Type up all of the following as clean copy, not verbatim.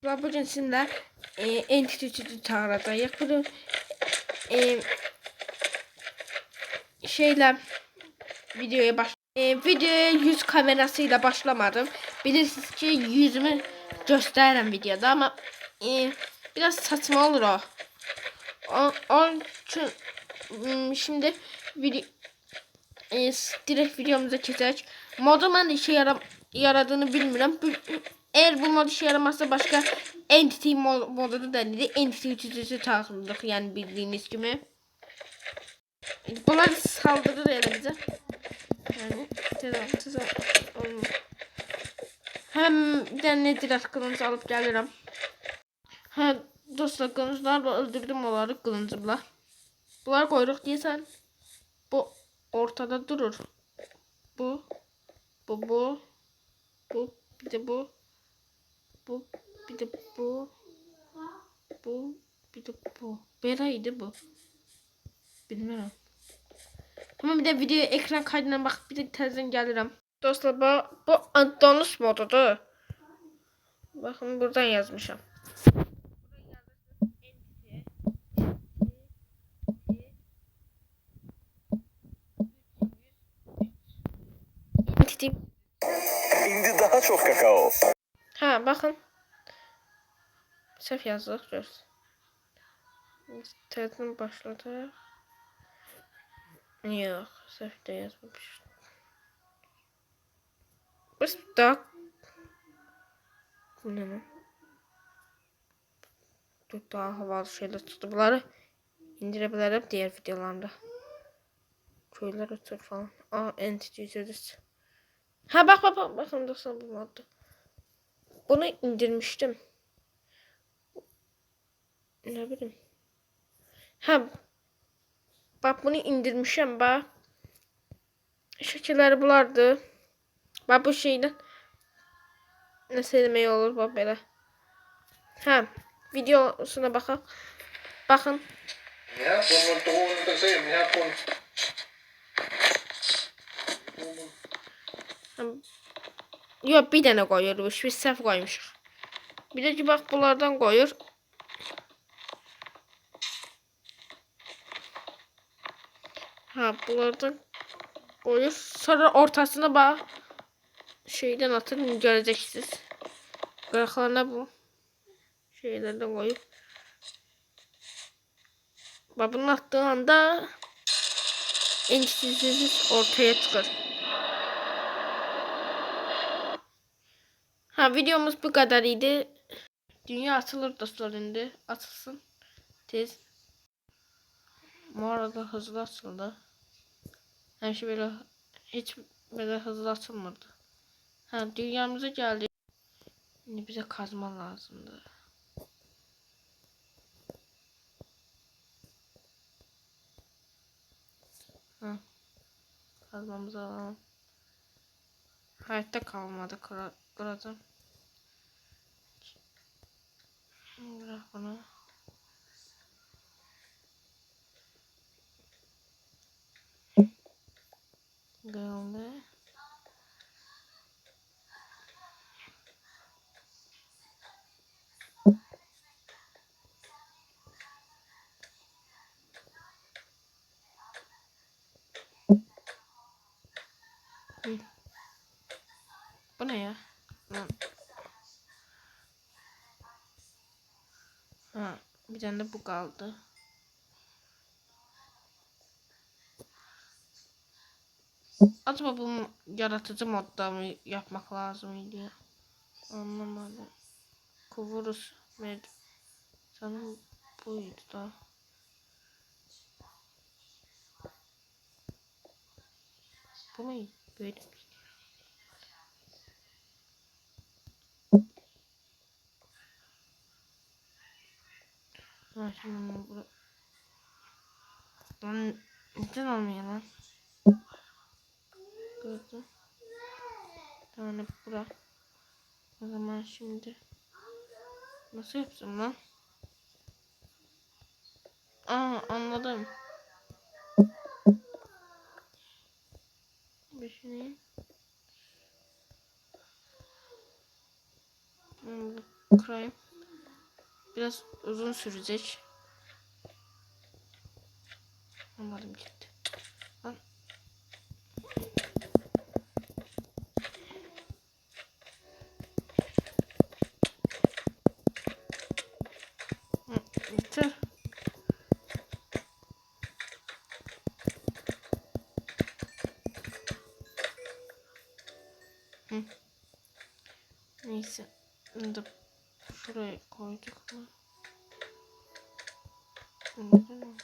dostlar, bugün sizinle Entity çağıracağız. Bunu şeyle videoya yüz kamerasıyla başlamadım. Bilirsiniz ki yüzümü gösteririm videoda ama biraz saçma olur o. Onun için şimdi direkt videomuza geçelim. Modun işe yaradığını bilmiyorum. Eğer bu mod işe yaramazsa başka Entity modunu denedi. Entity üçüncüsü takıldık yani bildiğiniz gibi. Bunlar saldırır elimize. Yani teza olmaz. Hem bir tane nedir kılıncı alıp gelirim. Ha dostlar, kılınclarla öldürdüm onları kılıncımla. Bunlar koyruk değilsen bu ortada durur. Bu bir de bu bir de bu bir de bu. Beraydı bu. Bilmiyorum. Ama bir de video ekran kaydına bakıp bir de tezden gelirim. Dostlar bu Antonus modudur. Bakın buradan yazmışım. Şimdi daha çok kakao. Ha bakın. Sef yazdık göz. Tezden başladı. Yok, sef de yazmamış. Biz daha bu ne? Çok daha havalı şeyler çıktı. Bunları indirebilirim diğer videolarımda. Köyler otur falan. Entity üzeriz. Ha bakın dostlar, bu modda. Bunu indirmiştim. Ne bileyim. Ha bak bunu indirmişim bak. Şekilleri bulardı. Bak bu şeyden ne söylemeyi olur bak böyle. Ha videosuna bakalım. Bakın. Yok bir tane koyuyoruz. Biz sef koymuşuz. Bir de ki bak bunlardan koyur. Ha bunlardan koyur. Sonra ortasına bak. Şeyden atın göreceksiniz. Kırıklarına bu şeylerden koyup. Bak bunu attığı anda eniştesiz ortaya çıkar. Ha videomuz bu kadar idi. Dünya atılır dostlar indi. Atılsın. Tez. Bu arada hızlı atıldı. Her şey böyle hiç böyle hızlı atılmadı. Ha dünyamıza geldi. Şimdi bize kazma lazımdı. Ha. Kazmamızı alalım. Hayatta kalmadı kıracağım. Bırak bunu. Geldi. Bu ne ya? Ha, bir tane de bu kaldı. Acaba bu yaratıcı modda mı yapmak lazımydı ya? Anlamadım. Kuvuruz. Sanırım buydu da. Bu mu? Böyle. Ha şimdi bunu lan neden olmuyor lan? Gördüm. Yani bura. O zaman şimdi nasıl yapacağım lan? Anladım. Düşüneyim. Kırayım. biraz uzun sürecek. Umarım gitti. Lan. Bitir. Neyse. Şimdi şuraya koyduk mu? Neden oldu?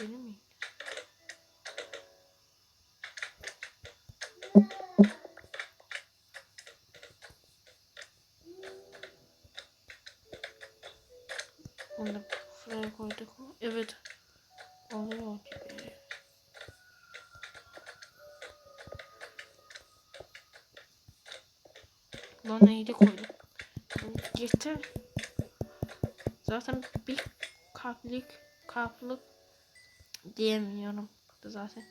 Benim mi? Onu da şuraya koyduk mu? Evet. Oluyor gibi. Lan neydi koydum? Getir. Zaten bir kaplık diyemiyorum da zaten.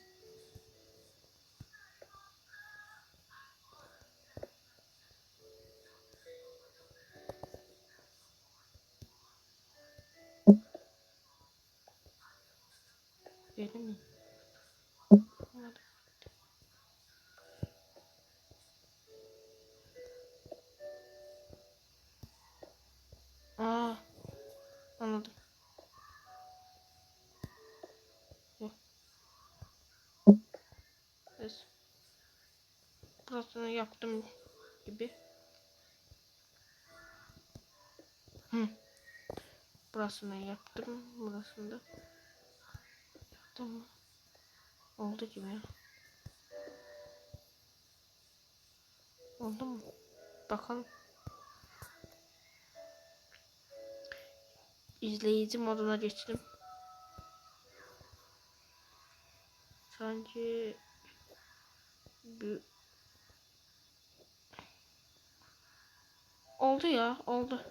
Benim mi? Anladım. Aa, anladım. Yok. Evet. Burasını yaptım gibi. Hı. Burasını yaptım. Burasını da yaptım. Oldu gibi ya. Oldu mu? Bakalım. İzleyici moduna geçtim. Sanki bir... Oldu ya, oldu.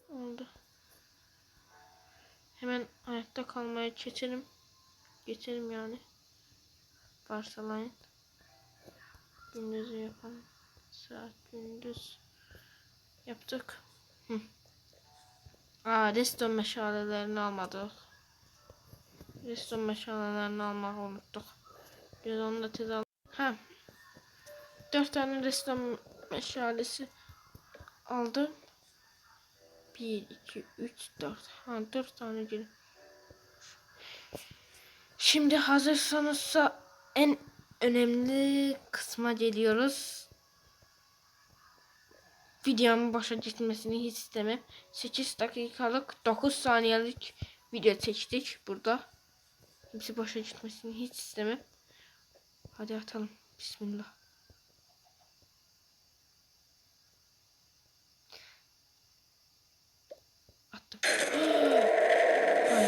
Oldu. Hemen hayatta kalmaya geçelim. Geçelim yani. Varsalayın. Gündüzü yapalım. Saat gündüz. Yaptık. Hı. Redstone meşalelerini almadık. Redstone meşalelerini almayı unuttuk. Biz onu da tez al. Ha. 4 tane redstone meşalesi aldım. 1, 2, 3, 4. Ha 4 tane gelin. Şimdi hazırsanızsa en önemli kısma geliyoruz. Videomun başa gitmesini hiç istemem. 8 dakikalık 9 saniyelik video çektik burada. Hepsi başa gitmesini hiç istemem. Hadi atalım. Bismillah. Attım.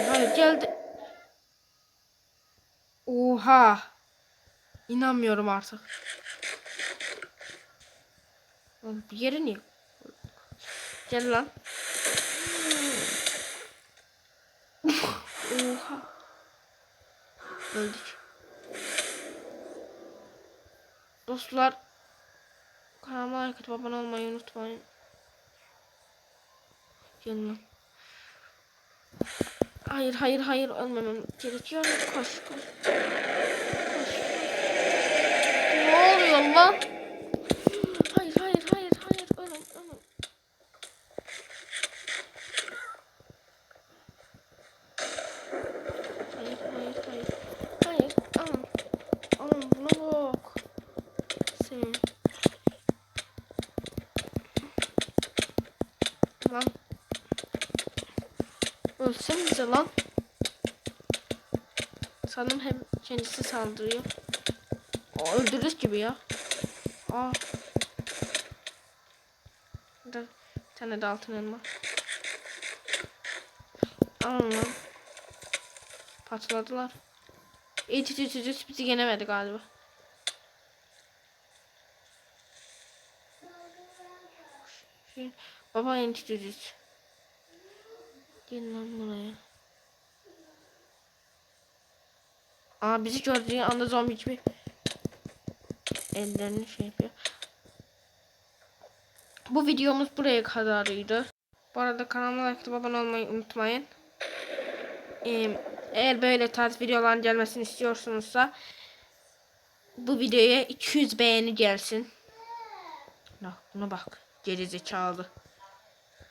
Hayır geldi. Oha. İnanmıyorum artık. Bir yere niye? Gel lan. Oha. Öldük. Dostlar. Kanalıma like atıp abone olmayı unutmayın. Gelin lan. Hayır hayır hayır ölmemem gerekiyor. Koş koş. Koş. Ne oluyor lan? Hayır hayır hayır hayır ölüm ölüm. Hayır hayır hayır. Hayır alın. Alın blok. Sen. Lan. Ölsenize lan. Sanırım hem kendisi saldırıyor. O öldürür gibi ya. Aa. Burada bir tane de altın elma. Alın lan. Patladılar. İyi bizi yenemedi galiba. Baba entitüdüz. Gelin lan buraya. Bizi gördüğü anda zombi gibi ellerini şey yapıyor. Bu videomuz buraya kadarıydı. Bu arada kanalıma like atıp abone olmayı unutmayın. Eğer böyle tarz videoların gelmesini istiyorsunuzsa bu videoya 200 beğeni gelsin. Buna bak. Gerizekalı.